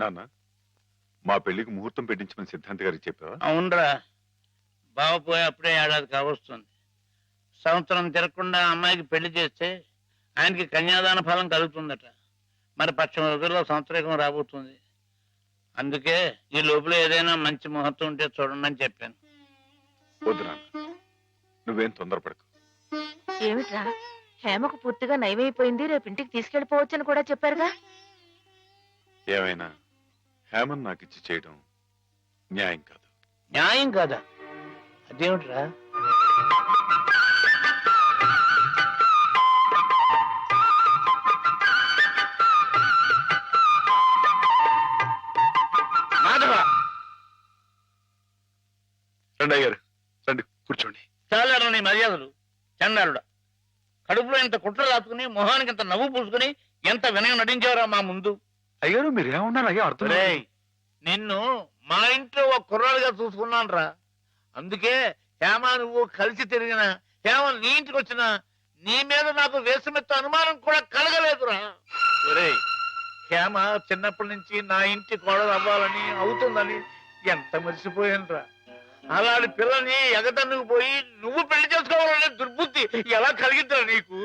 నాన్న, మా పెళ్లికి ముహూర్తం పెట్టించమని సిద్ధాంత్ గారికి చెప్పావా? అవునరా, బావ పోయి అప్పుడే ఏడాది కావస్తుంది. సంవత్సరం తిరగకుండా అమ్మాయికి పెళ్లి చేస్తే ఆయనకి కన్యాదాన ఫలం కలుగుతుందట. మరి పక్షం రోజుల్లో సంవత్సరం రాబోతుంది. అందుకే ఈ లోపల ఏదైనా మంచి ముహూర్తం ఉంటే చూడండి అని చెప్పాను. వద్దు నాన్న, నువ్వేం తొందరపడకు. ఏమిట్రా, హేమకు పూర్తిగా నయమైపోయింది, రేపు ఇంటికి తీసుకెళ్లిపోవచ్చని కూడా చెప్పారుగా. ఏమైనా హేమన్ నాకు ఇచ్చి చేయడం న్యాయం కాదు. న్యాయం కాదా? అదేమిట్రా? మాధవ, రండి అయ్యారు, రండి కూర్చోండి. చాలారా నీ మర్యాదలు. చండాలుడా, కడుపులో ఇంత కుట్ర రాసుకుని మొహానికి ఇంత నవ్వు పూసుకుని ఎంత వినయం నటించారా మా ముందు. అయ్యారు మీరేమన్నారు అయ్యా? అర్థం రేయ్, నిన్ను మా ఇంట్లో ఒక కుర్రాడుగా చూసుకున్నాను రా. అందుకే హేమ నువ్వు కలిసి తిరిగినా, హేమ నీ ఇంటికి వచ్చినా నీ మీద నాకు వేసమెత్త అనుమానం కూడా కలగలేదురా. ఒరేయ్, హేమ చిన్నప్పటి నుంచి నా ఇంటి కోడలు అవ్వాలని అవుతుందని ఎంత మర్చిపోయాను రా. అలాంటి పిల్లని ఎగతన్నుకు పోయి నువ్వు పెళ్లి చేసుకోవాలనే దుర్బుద్ధి ఎలా కలిగిద్దా నీకు?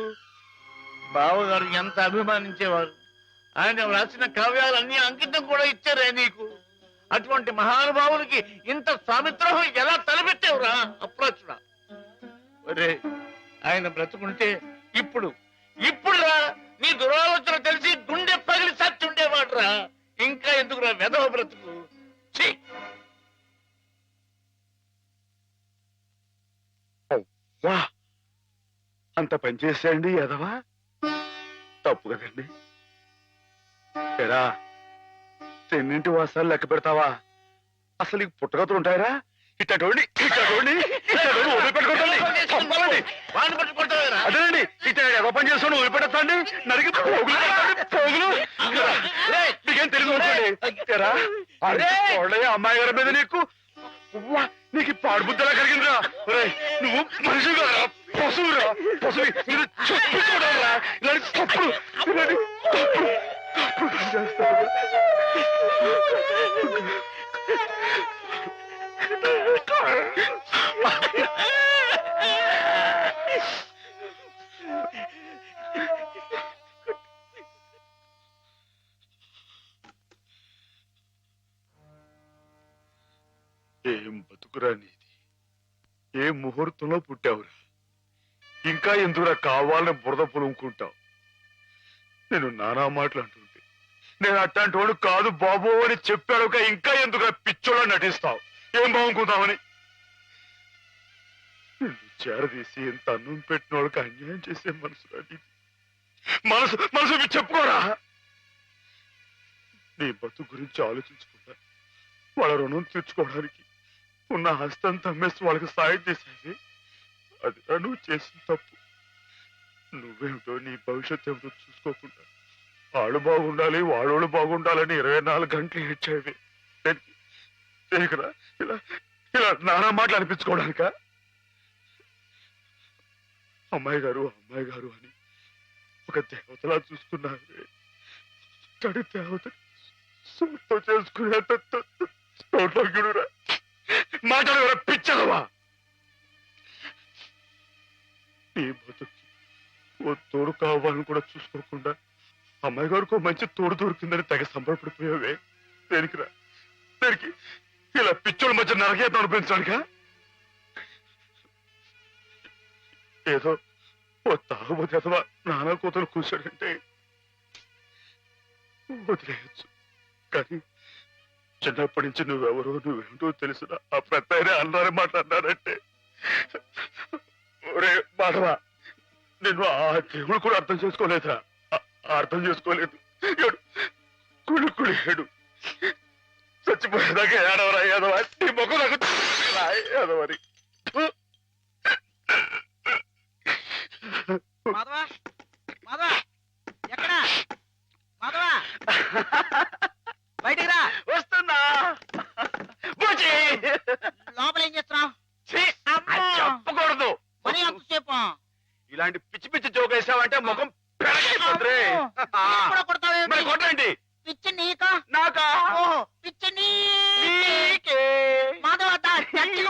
బావగారు ఎంత అభిమానించేవారు. ఆయన రాసిన కావ్యాలన్నీ అంకితం కూడా ఇచ్చారే నీకు. అటువంటి మహానుభావునికి ఇంత సామిత్రహం ఎలా తలపెట్టావురా అప్రాచుడా? ఒరే, ఆయన బ్రతుకుంటే ఇప్పుడు నీ దురాలోచన తెలిసి గుండె పగిలి సచ్చుండేవాడు రా. ఇంకా ఎందుకురా వెధవ బ్రతుకు? ఛీ! అంత పని చేసేయండి ఎదవా, తప్పు కదండి. ఎరా, తెన్నింటి వాసాలు లెక్క పెడతావా? అసలు ఈ పుట్టగతులు ఉంటాయరా? ఇట్టండి అదేనండి, ఇట్ట ఎవ పని చేస్తాను వదిలిపెట్టండి, నరికి పోగులు నీకేం తెలుగు అమ్మాయి గారి మీద నీకు పాడుబుద్ధలా కలిగిందిరా. నువ్వు మనిషి కారా, పశువురా, పశువు. చెప్పుకోవడారా ఇలాంటి తప్పుడు చేస్తావు. ఏం బతుకురా నీది? ఏ ముహూర్తంలో పుట్టావురా? ఇంకా ఎందుకురా కావాలని బురద పులుముకుంటావు? నేను నానా మాటలు అంటుంటే నేను అట్లాంటి వాడు కాదు బాబు అని చెప్పాడు. ఇంకా ఎందుకురా పిచ్చోళ్ళ నటిస్తావు? ఏం బాగుంకుందామని నిన్ను చేరదీసి ఎంత అన్నం పెట్టిన వాళ్ళకి అన్యాయం చేసే మనసు మనసు చెప్పుకోరా. నీ బతుకు గురించి ఆలోచించకుండా వాళ్ళ రుణం తీర్చుకోవడానికి ఉన్న హస్తం అమ్మేసి వాళ్ళకి సాయం చేసేది అది నువ్వు చేసిన తప్పు. నువ్వేమిటో నీ భవిష్యత్తు ఏమిటో చూసుకోకుండా వాళ్ళు బాగుండాలి వాళ్ళోళ్ళు బాగుండాలని 24 గంటలు ఏడ్చేవి. ఇలా ఇలా నానా మాటలు అనిపించుకోవడానిక? అమ్మాయి గారు అని ఒక దేవతలా చూసుకున్నారు. తడి దేవత సొంతం చేసుకునేంత గిడురా మాటలు పిచ్చదవా. నీ బతుకి ఓ తోడు కావాలని కూడా చూసుకోకుండా అమ్మాయి గారికి మంచి తోడు దొరికిందని తెగ సంబరపడిపోయావే. దేనికిరా? దేనికి? ఇలా పిచ్చోళ్ళ మధ్య నరకేతం అనిపించానుగా? ఏదో ఓ తాగుబోతే అథవా నానా కూతురు కూర్చోడంటే వదిలేయచ్చు, కానీ చిన్నప్పటి నుంచి నువ్వెవరో నువ్వేంటో తెలిసిన ఆ పెద్ద అన్నారే మాట్లాడినారంటే ఒరే మాధవా, నేను ఆ దేవుడు కూడా అర్థం చేసుకోలేదురా. అర్థం చేసుకోలేదు. కుళ్ళు చచ్చిపోయేదాకా ఏడవరా ఏదవా నీ ముఖం నాకు ఏదవరి. బయటికి రా. వస్తున్నా. లోపల ఏం చేస్తున్నావు? చెప్పకూడదు. మరి అంతసేపు ఇలాంటి పిచ్చి పిచ్చి జోక్ వేసావంటే ముఖం కొట్టండి. పిచ్చి నీకా నాకా? గట్టిగా